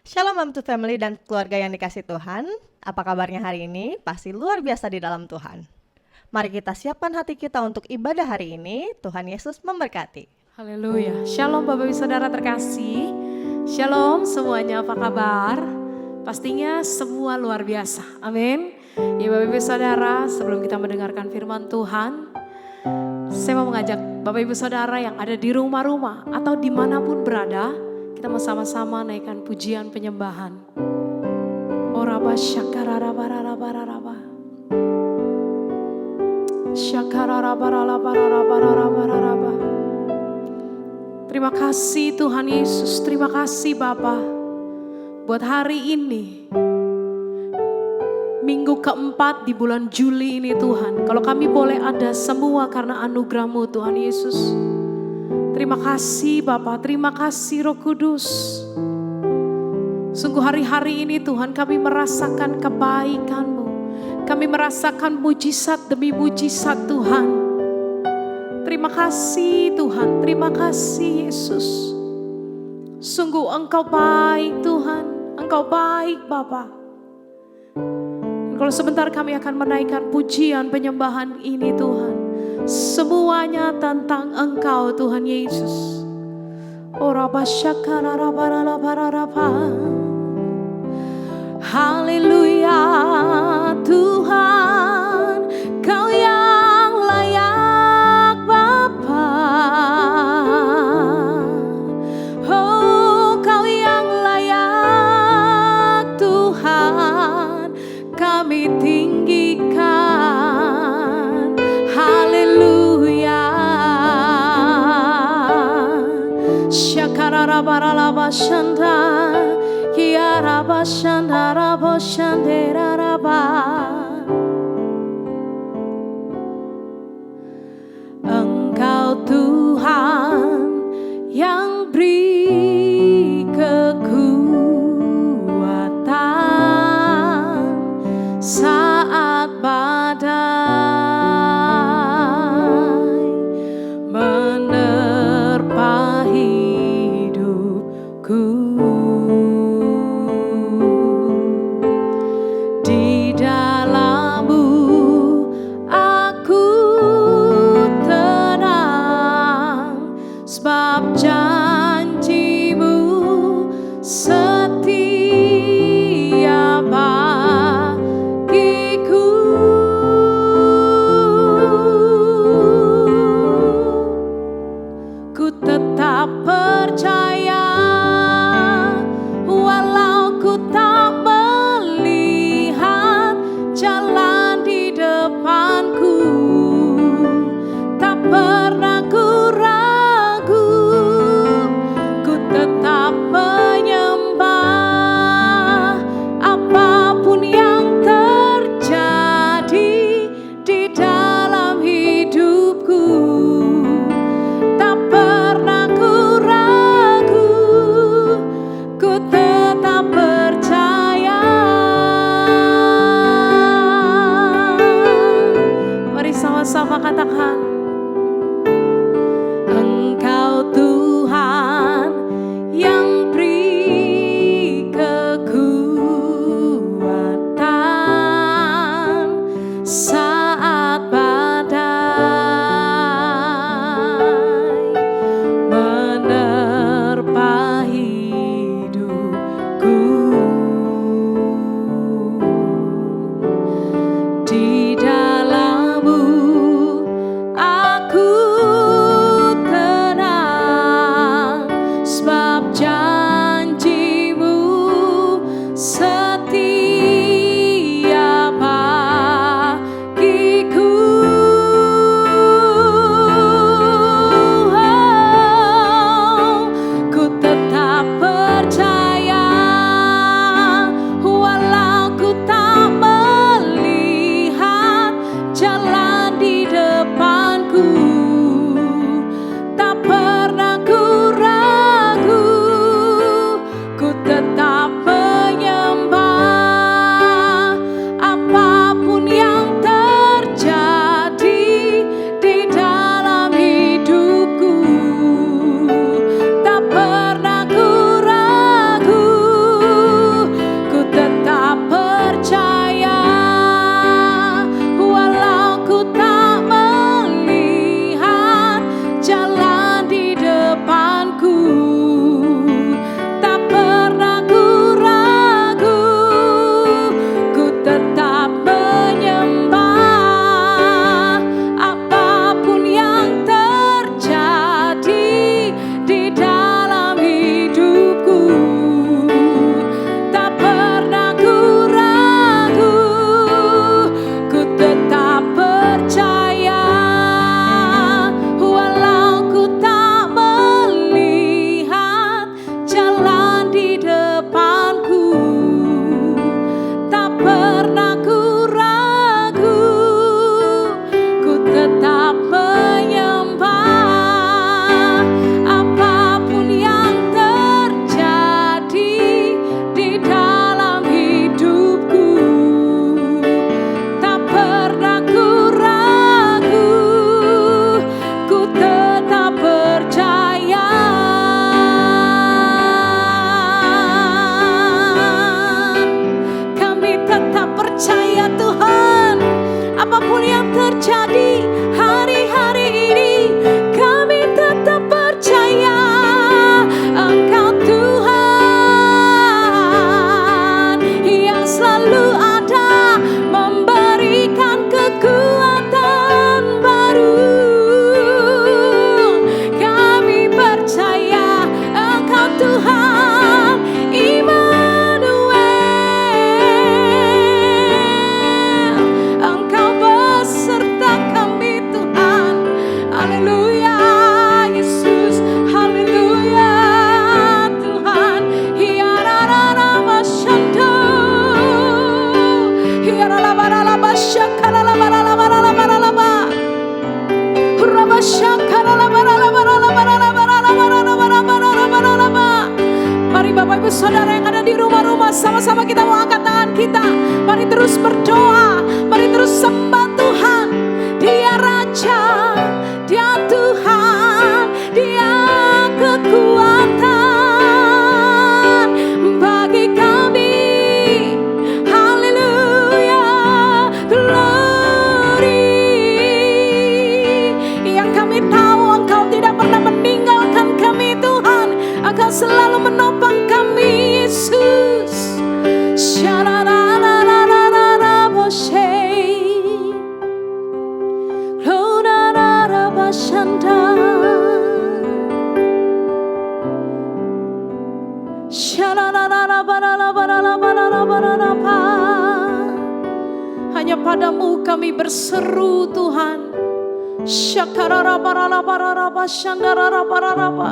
Shalom Mom to Family dan keluarga yang dikasih Tuhan. Apa kabarnya hari ini? Pasti luar biasa di dalam Tuhan. Mari kita siapkan hati kita untuk ibadah hari ini. Tuhan Yesus memberkati. Haleluya. Shalom Bapak Ibu Saudara terkasih. Shalom semuanya, apa kabar? Pastinya semua luar biasa. Amin. Ya Bapak Ibu Saudara, sebelum kita mendengarkan firman Tuhan, saya mau mengajak Bapak Ibu Saudara yang ada di rumah-rumah atau dimanapun berada, kita mau sama-sama naikkan pujian penyembahan. Oraba syakararabararabararaba. Syakararabararabararabararaba. Terima kasih Tuhan Yesus, terima kasih Bapa buat hari ini. Minggu keempat di bulan Juli ini Tuhan. Kalau kami boleh ada semua karena anugerah-Mu Tuhan Yesus. Terima kasih Bapa, terima kasih Roh Kudus. Sungguh hari-hari ini Tuhan kami merasakan kebaikan-Mu. Kami merasakan mujizat demi mujizat Tuhan. Terima kasih Tuhan, terima kasih Yesus. Sungguh Engkau baik Tuhan, Engkau baik Bapa. Kalau sebentar kami akan menaikkan pujian penyembahan ini Tuhan. Semuanya tentang Engkau Tuhan Yesus. Haleluya Tuhan, Kau yang layak Bapa. Oh Kau yang layak Tuhan, kami tinggikan. Haleluya. Shakararabaralabashanda, kiarabashandaraboshanderaraba. Engkau Tuhan yang beri kekuatan saat badai menerpa hidupku. Di dalam-Mu aku tenang, sebab janji-Mu setia bagiku. Ku tetap percaya walau ku tak melihat jalan di depanku. Tak pernah ku ragu, ku tetap menyembah apapun yang terjadi di dalam hidupku. Tak pernah ku ragu, ku tetap percaya. Mari sama-sama katakan, Engkau Tuhan yang beri kekuatan saat badai menerpa hidupku. Di dalam-Mu terjadi hari-hari ini, kami tetap percaya Engkau Tuhan yang selalu ada memberikan kekuatan baru. Kami percaya Engkau Tuhan Immanuel, Engkau beserta kami Tuhan. Haleluya Yesus, haleluya Tuhan. Hiararara masyando, hiaralabarala basyakala barala barala barala ba, hurabashakala barala barala barala barala barala barala barala ba. Mari Bapak Ibu Saudara yang ada di rumah-rumah, sama-sama kita mau angkat tangan kita. Mari terus berdoa, mari terus sembah Tuhan. Dia Raja, Dia Tuhan, Dia kekuatan bagi kami. Haleluya, glory. Yang kami tahu Engkau tidak pernah meninggalkan kami Tuhan, Engkau selalu menopang kami Yesus. Sha-la-la-la-la-la-la, Boshe. Lo-na-na-na, Bashanda. Sha-la-la-la-la-la-la-la-la-la-la-la-la-la. Hanya padamu kami berseru Tuhan. Syakarara-barara-barara-bashandarara-barara-ba.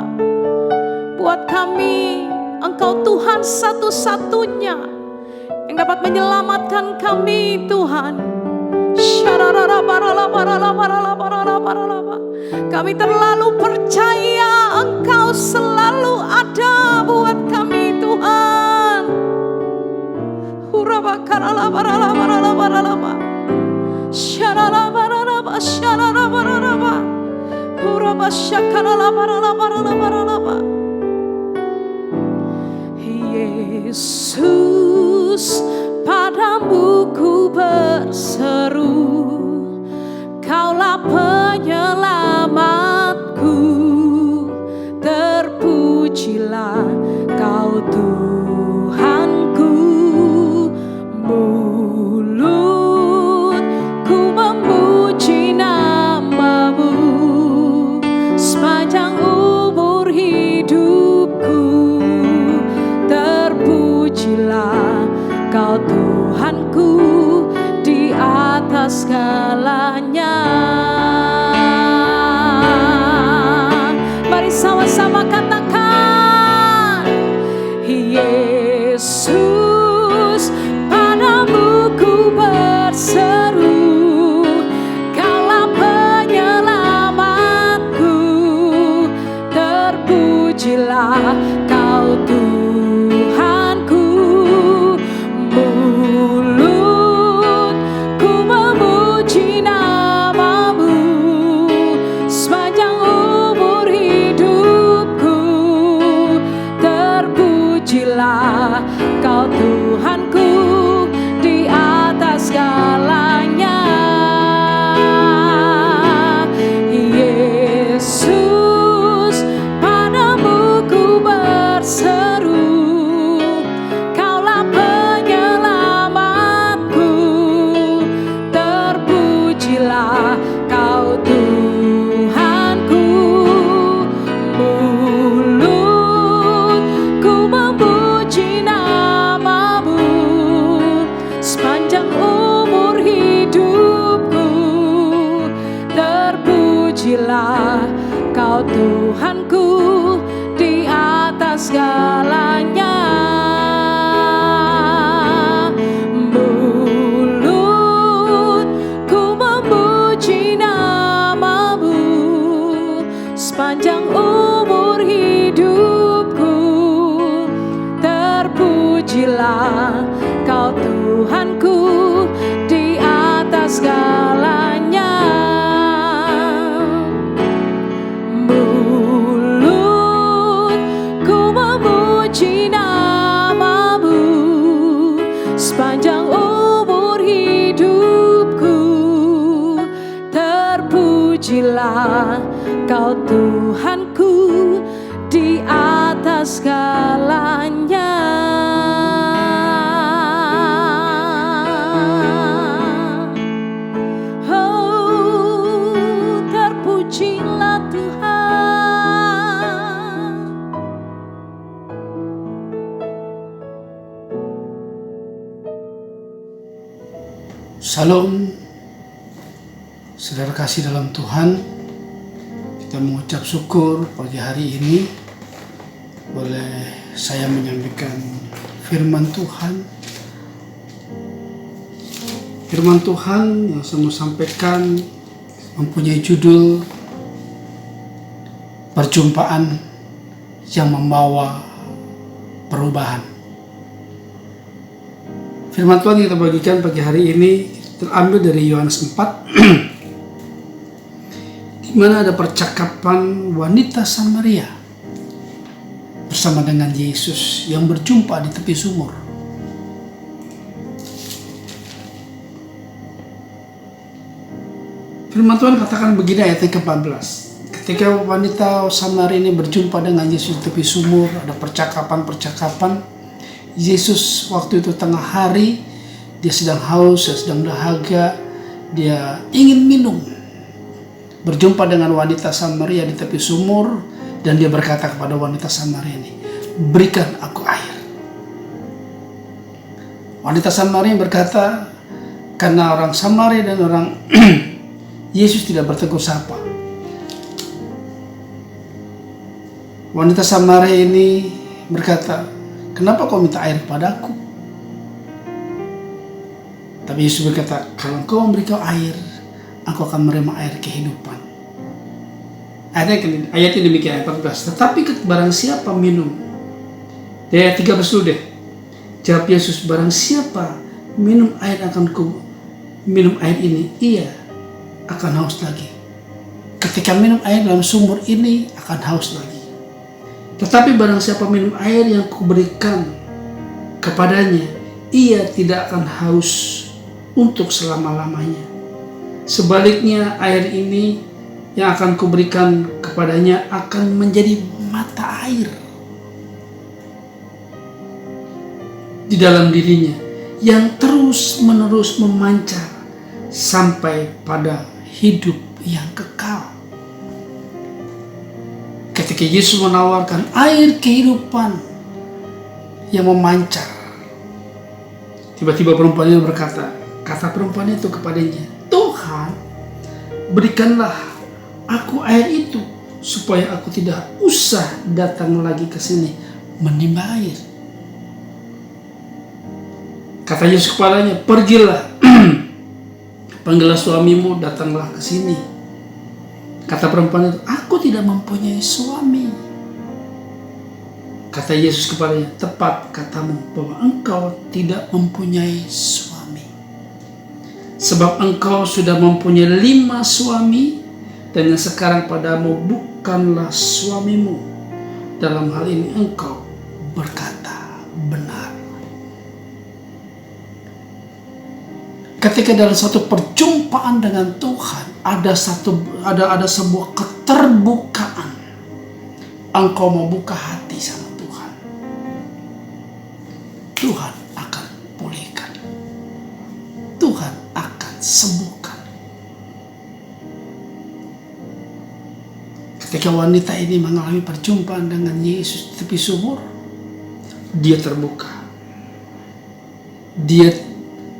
Buat kami Engkau Tuhan satu-satunya yang dapat menyelamatkan kami Tuhan. Shararara-barala-barala-barala-barala-barala-ba. Kami terlalu percaya Engkau selalu ada buat kami Tuhan. Hurabakarala-barala-barala-barala-ba. Sharala-barala-ba, sharala-barala-ba. Hurabashakarala-barala-barala-barala-ba. Yesus, padamu ku berseru, Kaulah penyelamatku. Terpujilah Kau Tuhanku. Mulutku memuji nama-Mu sepanjang umur hidupku. Terpujilah Kau Tuhanku di atas segalanya. Mari sama-sama katakan, Yesus, padamu ku berseru, Kaulah penyelamatku. Terpujilah Kau Tuhanku. Mulutku memuji nama-Mu sepanjang umur hidupku. Terpujilah Kau Tuhanku di atas segalanya. Yesus, padamu ku berseru, Kaulah penyelamatku. Terpujilah Kau Tuhanku. Mulutku memuji nama-Mu sepanjang umur hidupku. Terpujilah Kau Tuhanku di atas segalanya. Mulutku memuji nama-Mu sepanjang umur hidupku. Terpujilah Kau Tuhanku di atas segalanya. Mulutku memuji nama-Mu sepanjang umur hidupku. terpujilah Kau Tuhanku di atas segalanya. Oh, terpujilah Tuhan. Salam, saudara kasih dalam Tuhan. Kita mengucap syukur pagi hari ini boleh saya menyampaikan firman Tuhan. Firman Tuhan yang saya mau sampaikan mempunyai judul Perjumpaan yang Membawa Perubahan. Firman Tuhan yang kita bagikan pagi hari ini terambil dari Yohanes 4 di mana ada percakapan wanita Samaria bersama dengan Yesus yang berjumpa di tepi sumur. Firman Tuhan katakan begini ayat yang ke-14. Ketika wanita Samaria ini berjumpa dengan Yesus di tepi sumur, ada percakapan-percakapan. Yesus waktu itu tengah hari, dia sedang haus, dia sedang dahaga, dia ingin minum. Berjumpa dengan wanita Samaria di tepi sumur, dan dia berkata kepada wanita Samaria ini, berikan aku air. Wanita Samaria berkata, karena orang Samaria dan orang Yesus tidak bertegur sapa. Wanita Samaria ini berkata, kenapa kau minta air padaku? Tapi Yesus berkata, kalau engkau memberikan air, aku akan menerima air kehidupan. Ayat ini demikian, ayat 14. Tetapi barang siapa minum, ayat 13 dulu deh. Jawab Yesus, barang siapa minum air minum air ini, ia akan haus lagi. Ketika minum air dalam sumur ini, akan haus lagi. Tetapi barang siapa minum air yang kuberikan kepadanya, ia tidak akan haus untuk selama-lamanya. Sebaliknya, air ini yang akan kuberikan kepadanya akan menjadi mata air di dalam dirinya yang terus-menerus memancar sampai pada hidup yang kekal. Ketika Yesus menawarkan air kehidupan yang memancar, tiba-tiba perempuan itu berkata, kata perempuan itu kepadanya, Tuhan, berikanlah aku air itu supaya aku tidak usah datang lagi ke sini menimba air. Kata Yesus kepadanya, pergilah, panggillah suamimu, datanglah ke sini. Kata perempuan itu, aku tidak mempunyai suami. Kata Yesus kepadanya, tepat katamu bahwa engkau tidak mempunyai suami. Sebab engkau sudah mempunyai 5 suami, dan yang sekarang padamu bukanlah suamimu. Dalam hal ini engkau berkata benar. Ketika dalam satu perjumpaan dengan Tuhan, ada sebuah keterbukaan. Engkau mau buka hati sama Tuhan. Tuhan akan pulihkan. Tuhan akan sembuhkan. Ketika wanita ini mengalami perjumpaan dengan Yesus di tepi sumur, dia terbuka. Dia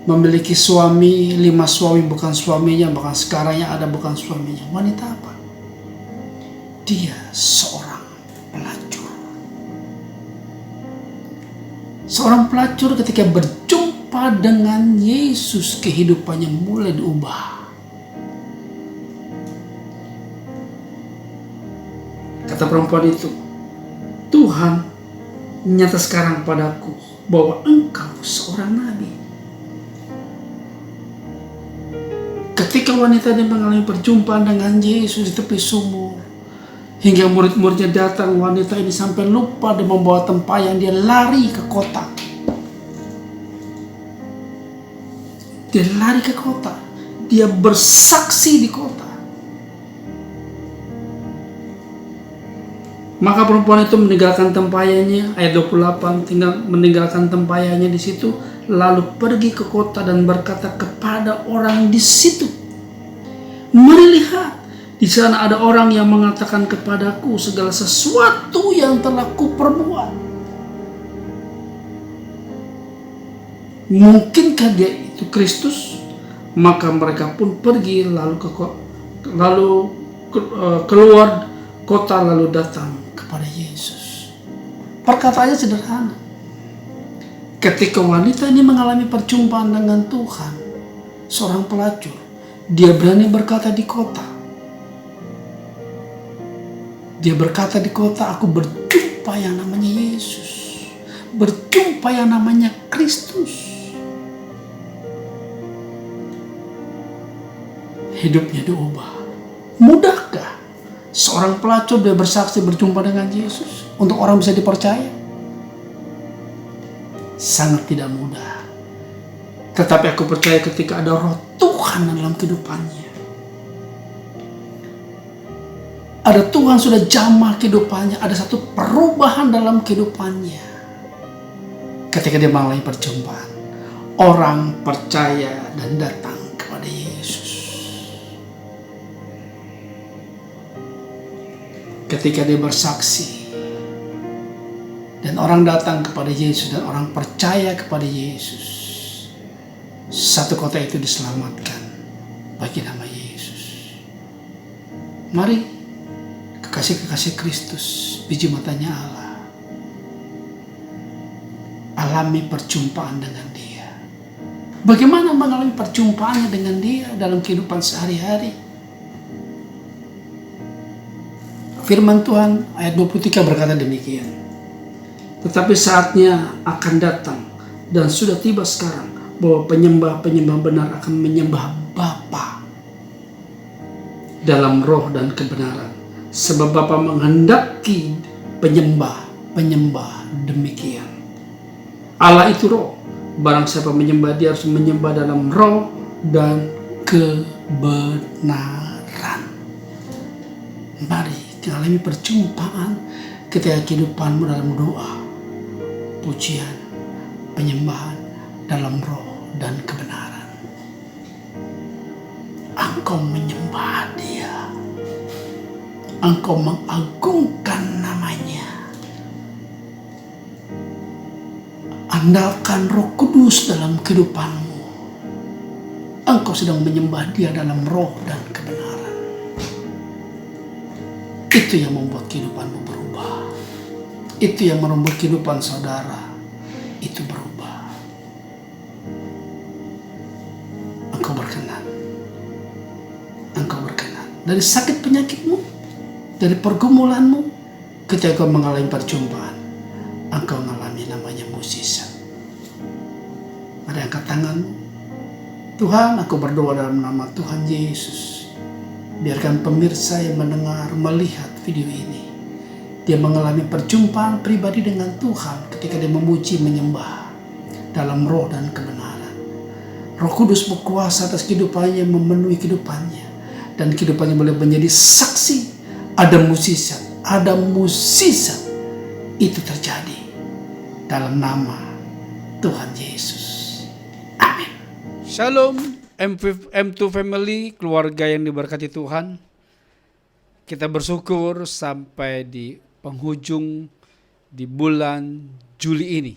memiliki suami, 5 suami bukan suaminya, bahkan sekarang yang ada bukan suaminya. Wanita apa? Dia seorang pelacur. Seorang pelacur ketika berjumpa dengan Yesus, kehidupannya mulai diubah. Kata perempuan itu, Tuhan nyata sekarang padaku bahwa engkau seorang nabi. Ketika wanita ini mengalami perjumpaan dengan Yesus di tepi sumur, hingga murid-muridnya datang, wanita ini sampai lupa dan membawa tempayan, dia lari ke kota. Dia lari ke kota, dia bersaksi di kota. Maka perempuan itu meninggalkan tempayannya, ayat 28, tinggal meninggalkan tempayannya di situ, lalu pergi ke kota dan berkata kepada orang di situ, "Mari lihat, di sana ada orang yang mengatakan kepadaku segala sesuatu yang telah kuperbuat." Mungkinkah dia itu Kristus? Maka mereka pun pergi keluar kota lalu datang kepada Yesus. Perkataannya sederhana. Ketika wanita ini mengalami perjumpaan dengan Tuhan, seorang pelacur, dia berani berkata di kota. Dia berkata di kota, "Aku berjumpa yang namanya Yesus, berjumpa yang namanya Kristus." Hidupnya diubah. Mudahkah seorang pelacur dia bersaksi berjumpa dengan Yesus untuk orang bisa dipercaya? Sangat tidak mudah. Tetapi aku percaya ketika ada roh Tuhan dalam kehidupannya, ada Tuhan sudah jamah kehidupannya, ada satu perubahan dalam kehidupannya. Ketika dia mengalami perjumpaan, orang percaya dan datang kepada Yesus. Ketika dia bersaksi dan orang datang kepada Yesus dan orang percaya kepada Yesus, satu kota itu diselamatkan bagi nama Yesus. Mari kekasih-kekasih Kristus, biji matanya Allah, alami perjumpaan dengan Dia. Bagaimana mengalami perjumpaannya dengan Dia dalam kehidupan sehari-hari? Firman Tuhan ayat 23 berkata demikian. Tetapi saatnya akan datang dan sudah tiba sekarang bahwa penyembah-penyembah benar akan menyembah Bapa dalam roh dan kebenaran. Sebab Bapa menghendaki penyembah-penyembah demikian. Allah itu roh. Barang siapa menyembah dia harus menyembah dalam roh dan kebenaran. Mari alami perjumpaan ketika kehidupanmu dalam doa, pujian, penyembahan dalam roh dan kebenaran. Engkau menyembah Dia, engkau mengagungkan namanya, andalkan Roh Kudus dalam kehidupanmu. Engkau sedang menyembah Dia dalam roh dan kebenaran. Itu yang membuat kehidupanmu berubah. Itu yang membuat kehidupan saudara itu berubah. Engkau berkenan. Engkau berkenan. Dari sakit penyakitmu, dari pergumulanmu, ketika kau mengalami perjumpaan, engkau mengalami namanya mukjizat. Mari angkat tanganmu. Tuhan, aku berdoa dalam nama Tuhan Yesus. Biarkan pemirsa yang mendengar, melihat video ini, dia mengalami perjumpaan pribadi dengan Tuhan ketika dia memuji, menyembah dalam roh dan kebenaran. Roh Kudus berkuasa atas kehidupannya, memenuhi kehidupannya, dan kehidupannya boleh menjadi saksi. Ada mukjizat itu terjadi dalam nama Tuhan Yesus. Amin. Shalom M2 Family, keluarga yang diberkati Tuhan. Kita bersyukur sampai di penghujung di bulan Juli ini.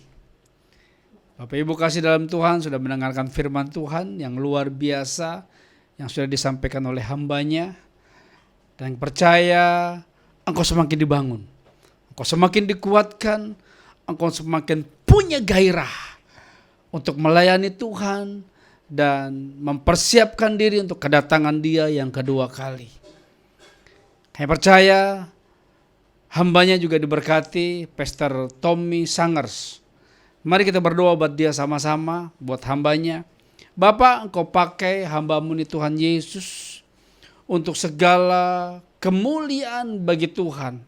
Bapak Ibu kasih dalam Tuhan sudah mendengarkan firman Tuhan yang luar biasa yang sudah disampaikan oleh hambanya. Dan percaya engkau semakin dibangun, engkau semakin dikuatkan, engkau semakin punya gairah untuk melayani Tuhan dan mempersiapkan diri untuk kedatangan Dia yang kedua kali. Kami percaya hambanya juga diberkati, Pastor Tommy Sangers. Mari kita berdoa buat dia sama-sama, buat hambanya. Bapa, engkau pakai hambamu ini Tuhan Yesus untuk segala kemuliaan bagi Tuhan.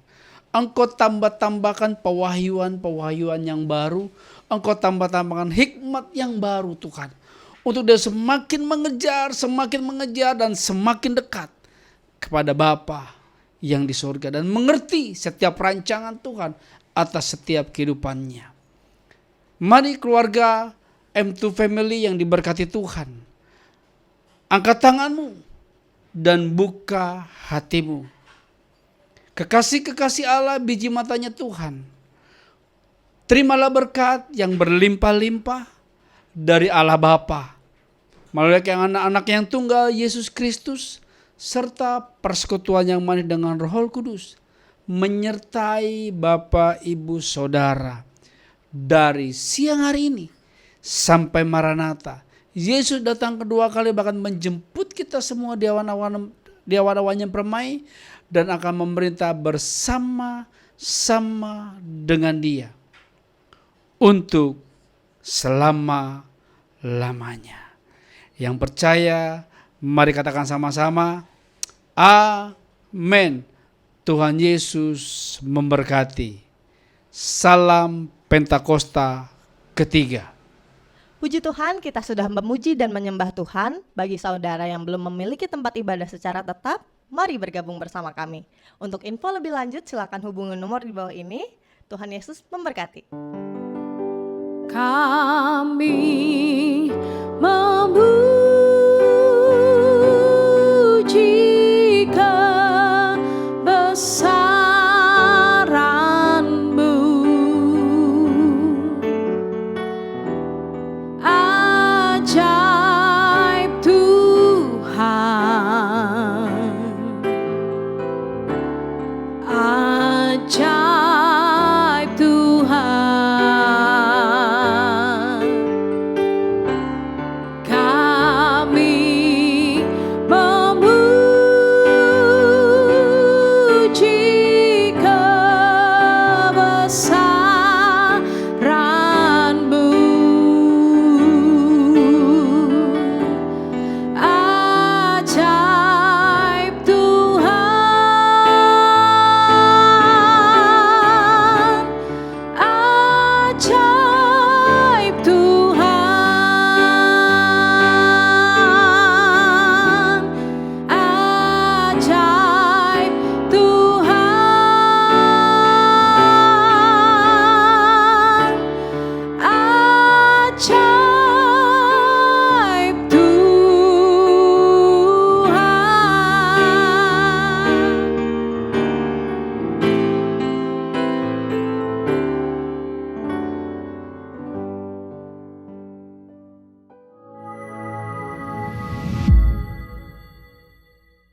Engkau tambah-tambahkan pewahyuan yang baru, engkau tambah-tambahkan hikmat yang baru Tuhan. Untuk dia semakin mengejar dan semakin dekat kepada Bapa yang di surga dan mengerti setiap rancangan Tuhan atas setiap kehidupannya. Mari keluarga M2 Family yang diberkati Tuhan, angkat tanganmu dan buka hatimu. Kekasih-kekasih Allah, biji matanya Tuhan, terimalah berkat yang berlimpah-limpah dari Allah Bapa melalui anak-anak yang tunggal Yesus Kristus, serta persekutuan yang manis dengan Roh Kudus menyertai Bapak, Ibu, Saudara dari siang hari ini sampai Maranatha. Yesus datang kedua kali, bahkan menjemput kita semua di awan-awan yang permai dan akan memerintah bersama-sama dengan Dia untuk selama-lamanya. Yang percaya, mari katakan sama-sama, amin. Tuhan Yesus memberkati. Salam Pentakosta ketiga. Puji Tuhan, kita sudah memuji dan menyembah Tuhan. Bagi saudara yang belum memiliki tempat ibadah secara tetap, mari bergabung bersama kami. Untuk info lebih lanjut, silakan hubungi nomor di bawah ini. Tuhan Yesus memberkati. Kami memuji